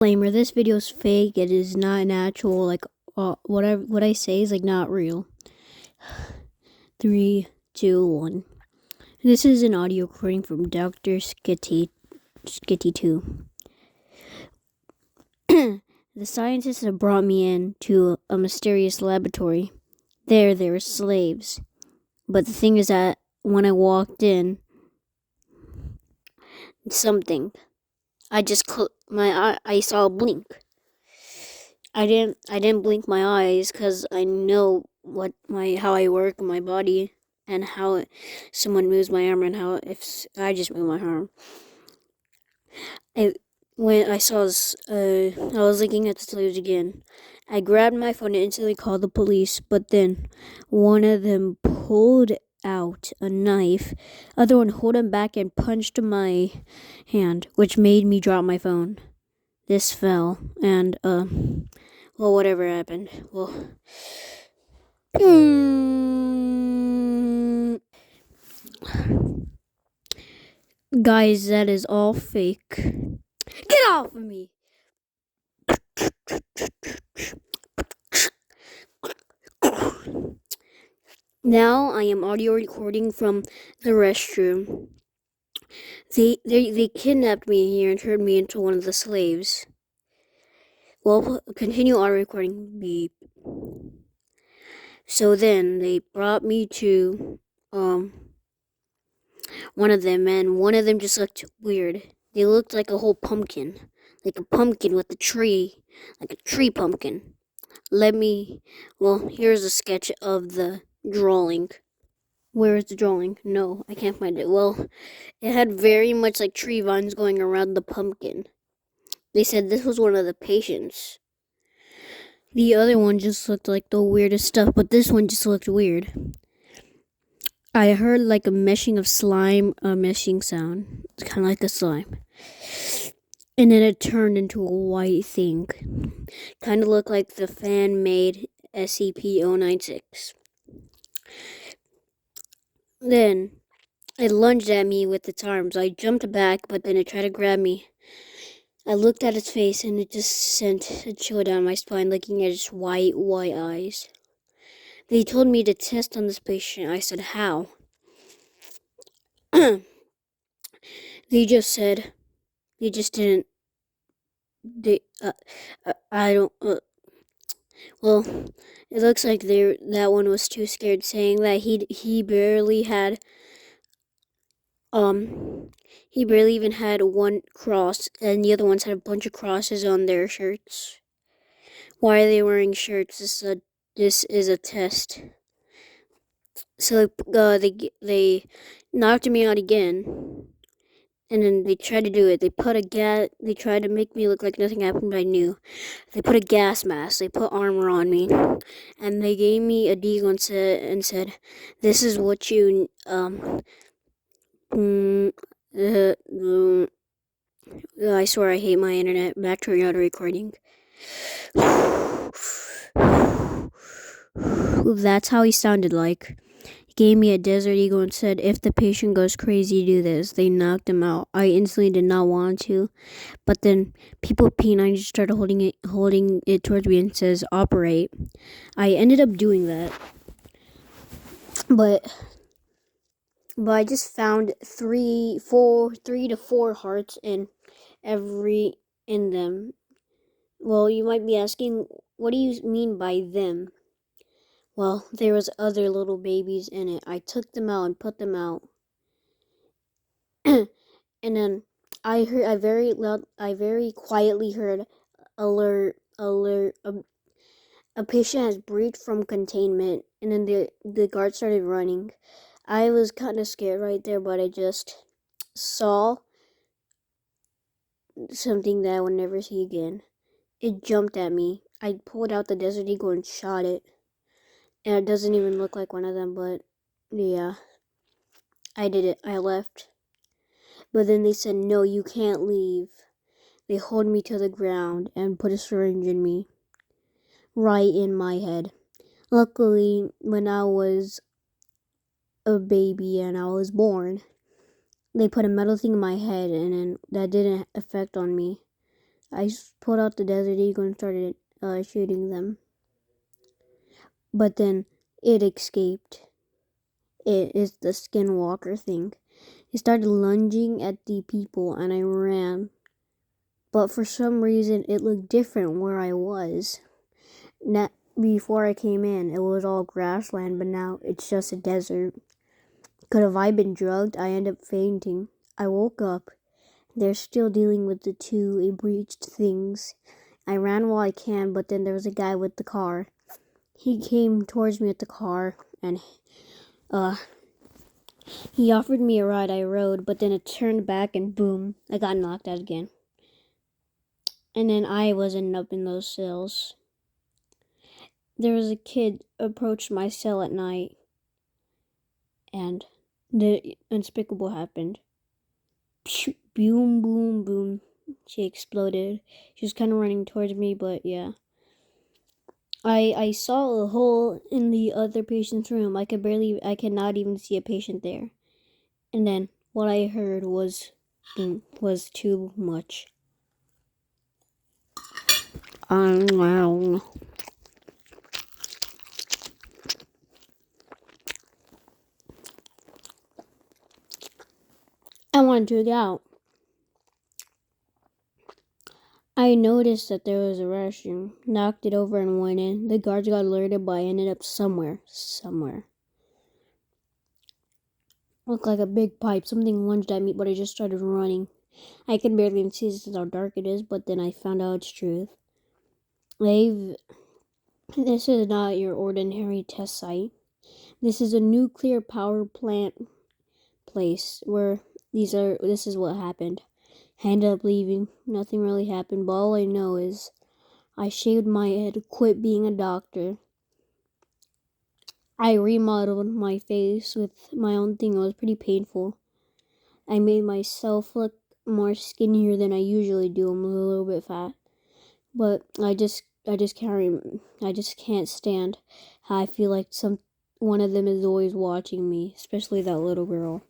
Disclaimer: this video is fake. It is not natural. What I say is not real. 3, 2, 1. This is an audio recording from Dr. Skitty 2. The scientists have brought me in to a mysterious laboratory. There were slaves. But the thing is that when I walked in, I saw a blink. I didn't blink my eyes because I know how I work my body and how someone moves my arm and how if I just move my arm. When I saw this, I was looking at the slaves again. I grabbed my phone and instantly called the police, but then one of them pulled out a knife. Other one held him back and punched my hand, which made me drop my phone. This fell, and well, whatever happened. Well, guys, that is all fake. Get off of me! Now I am audio recording from the restroom. They kidnapped me here and turned me into one of the slaves. Well, continue audio recording. Beep. So then they brought me to one of them, and one of them just looked weird. They looked like a whole pumpkin, like a pumpkin with a tree, like a tree pumpkin. Here's a sketch of the drawing. Where is the drawing? No, I can't find it. Well, it had very much like tree vines going around the pumpkin. They said this was one of the patients. The other one just looked like the weirdest stuff, but this one just looked weird. I heard like a meshing of slime, a meshing sound. It's kind of like a slime. And then it turned into a white thing. Kind of looked like the fan-made SCP-096. Then it lunged at me with its arms. I jumped back, but then it tried to grab me. I looked at its face, and it just sent a chill down my spine, looking at its white eyes. They told me to test on this patient. I said, how? They just didn't. I don't. Well, it looks like that one was too scared, saying that he barely even had one cross, and the other ones had a bunch of crosses on their shirts. Why are they wearing shirts? This is a test. So they knocked me out again, and then they tried to do it. They tried to make me look like nothing happened, but I knew. They put a gas mask. They put armor on me, and they gave me a deagle and said, "This is what you I swear I hate my internet. Back to audio recording." That's how he sounded like. He gave me a Desert Eagle and said, if the patient goes crazy, do this. They knocked him out. I instantly did not want to. But then people with P9 just started holding it towards me and says, operate. I ended up doing that. But I just found 3 to 4 hearts in them. Well, you might be asking, what do you mean by them? Well, there was other little babies in it. I took them out and put them out. And then I very quietly heard, alert, alert, a patient has breached from containment. And then the guard started running. I was kind of scared right there, but I just saw something that I would never see again. It jumped at me. I pulled out the Desert Eagle and shot it. And it doesn't even look like one of them, but yeah. I did it. I left. But then they said, no, you can't leave. They hold me to the ground and put a syringe in me. Right in my head. Luckily, when I was a baby and I was born, they put a metal thing in my head, and then that didn't affect on me. I pulled out the Desert Eagle and started shooting them. But then it escaped. It is the skinwalker thing. He started lunging at the people and I ran. But for some reason it looked different where I was. Before I came in, it was all grassland, but now it's just a desert. Could have I been drugged? I ended up fainting. I woke up. They're still dealing with the two breached things. I ran while I can, but then there was a guy with the car. He came towards me with the car, and he offered me a ride. I rode, but then it turned back, and boom, I got knocked out again. And then I wasn't up in those cells. There was a kid approached my cell at night, and the unspeakable happened. Boom, boom, boom. She exploded. She was kind of running towards me, but yeah. I saw a hole in the other patient's room. I cannot even see a patient there. And then what I heard was too much. Wow. I wanted to get out. I noticed that there was a restroom, knocked it over and went in. The guards got alerted, but I ended up somewhere. Looked like a big pipe. Something lunged at me, but I just started running. I could barely even see this is how dark it is, but then I found out its truth. This is not your ordinary test site. This is a nuclear power plant place where this is what happened. I ended up leaving. Nothing really happened, but all I know is I shaved my head, quit being a doctor. I remodeled my face with my own thing. It was pretty painful. I made myself look more skinnier than I usually do. I'm a little bit fat. But I just can't stand how I feel like one of them is always watching me, especially that little girl.